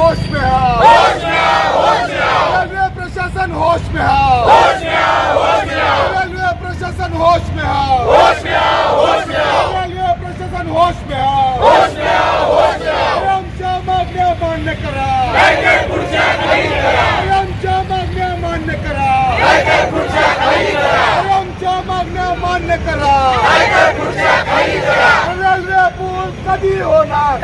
होश में आओ, रेलवे प्रशासन होश में आओ, रेलवे प्रशासन होश में आओ, रेलवे प्रशासन होश में आओ, आमच्या मागण्या मान्य करा, आमच्या मागण्या मान्य करा, आमच्या मागण्या मान्य करा. रेल्वे पूल कधी होणार,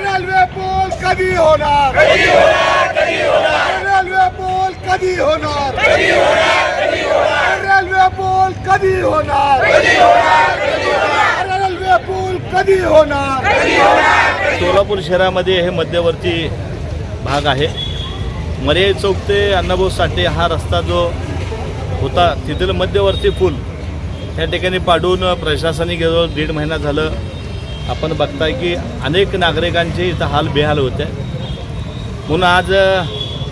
रेल्वे पूल कधी होणार, रेल्वे पूल कधी होणार, रेल्वे पूल कधी होणार, रेल्वे पूल कधी होणार. सोलापूर शहरामध्ये हे मध्यवर्ती भाग आहे. मर्याई चौक ते अण्णाभाऊ साठे हा रस्ता जो होता तिथलं मध्यवर्ती पूल या ठिकाणी पाडून प्रशासनाने गेलो 1.5 महिना झालं. आपण बघताय की अनेक नागरिकांचे इथं हाल बेहाल होते. म्हणून आज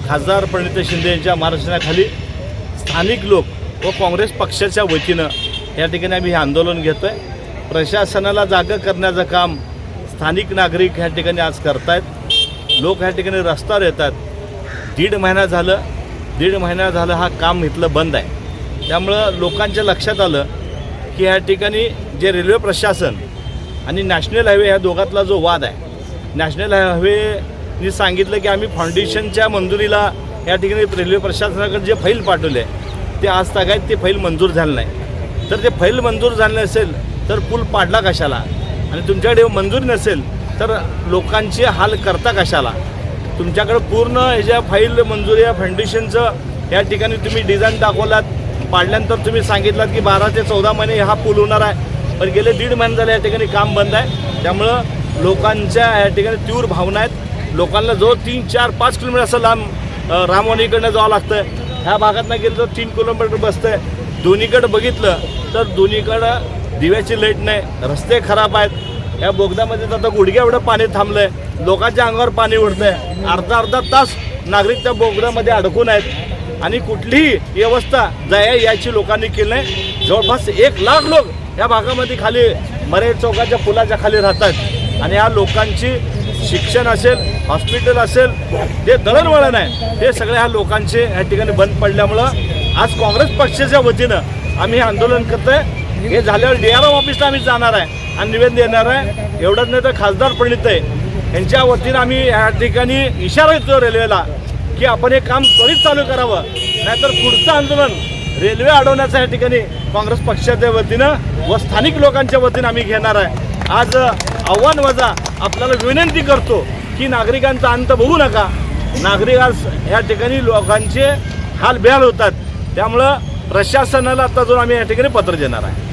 खासदार प्रणिती शिंदे यांच्या मार्गदर्शनाखाली स्थानिक लोक व काँग्रेस पक्षाच्या वतीनं या ठिकाणी आम्ही हे आंदोलन घेतो आहे. प्रशासनाला जागं करण्याचं काम स्थानिक नागरिक ह्या ठिकाणी आज करतायत. लोक ह्या ठिकाणी रस्त्यावर येतात. 1.5 महिना झालं हा काम इथलं बंद आहे. त्यामुळं लोकांच्या लक्षात आलं की ह्या ठिकाणी जे रेल्वे प्रशासन आणि नॅशनल हायवे ह्या दोघातला जो वाद आहे, नॅशनल हायवेनी सांगितलं की आम्ही फाउंडेशनच्या मंजुरीला या ठिकाणी रेल्वे प्रशासनाकडे जे फाईल पाठवले ते आज तागायत ते फाईल मंजूर झालं नाही. तर ते फाईल मंजूर झालं नसेल तर पूल पाडला कशाला, आणि तुमच्याकडे मंजुरी नसेल तर लोकांचे हाल करता कशाला. तुमच्याकडे पूर्ण ह्याच्या फाईल मंजुरी या फाउंडेशनचं या ठिकाणी तुम्ही डिझाईन दाखवलात. पाडल्यानंतर तुम्ही सांगितलात की 12 ते 14 महिने हा पूल होणार आहे, पण गेले 1.5 महिने झाले या ठिकाणी काम बंद आहे. त्यामुळं लोकांच्या या ठिकाणी तीव्र भावना आहेत. लोकांना जो 3, 4, 5 किलोमीटर असं लांब रामवाणीकडनं जावं लागतं. ह्या भागातनं गेलं तर 3 किलोमीटर बसतं आहे. दोन्हीकडं बघितलं तर दोन्हीकडं दिव्याची लाईट नाही, रस्ते खराब आहेत. या बोगद्यामध्ये आता गुडघ्या एवढं पाणी थांबलं आहे. लोकांच्या अंगावर पाणी उडतं आहे. अर्धा तास नागरिक त्या बोगद्यामध्ये अडकून आहेत आणि कुठलीही व्यवस्था याची लोकांनी केली नाही. जवळपास 1 लाख लोक या भागामध्ये खाली मर्याई चौकाच्या पुलाच्या खाली राहतात. आणि या लोकांची शिक्षण असेल, हॉस्पिटल असेल, जे दळणवळण आहे ते सगळे ह्या लोकांचे या ठिकाणी बंद पडल्यामुळं आज काँग्रेस पक्षाच्या वतीनं आम्ही हे आंदोलन करतोय. हे झाल्यावर DRM ऑफिसला आम्ही जाणार आहे आणि निवेदन देणार आहे. एवढंच नाही तर खासदार प्रणिती यांच्या वतीनं आम्ही या ठिकाणी इशारा देतो रेल्वेला की आपण हे काम त्वरित चालू करावं, नाहीतर पुढचं आंदोलन रेल्वे अडवण्याचं या ठिकाणी काँग्रेस पक्षाच्या वतीनं व स्थानिक लोकांच्या वतीनं आम्ही घेणार आहे. आज आव्हान वजा आपल्याला विनंती करतो की नागरिकांचा अंत बघू नका. नागरिक आज या ठिकाणी लोकांचे हाल बेहाल होतात. त्यामुळं प्रशासनाला आता जो आम्ही या ठिकाणी पत्र देणार आहे.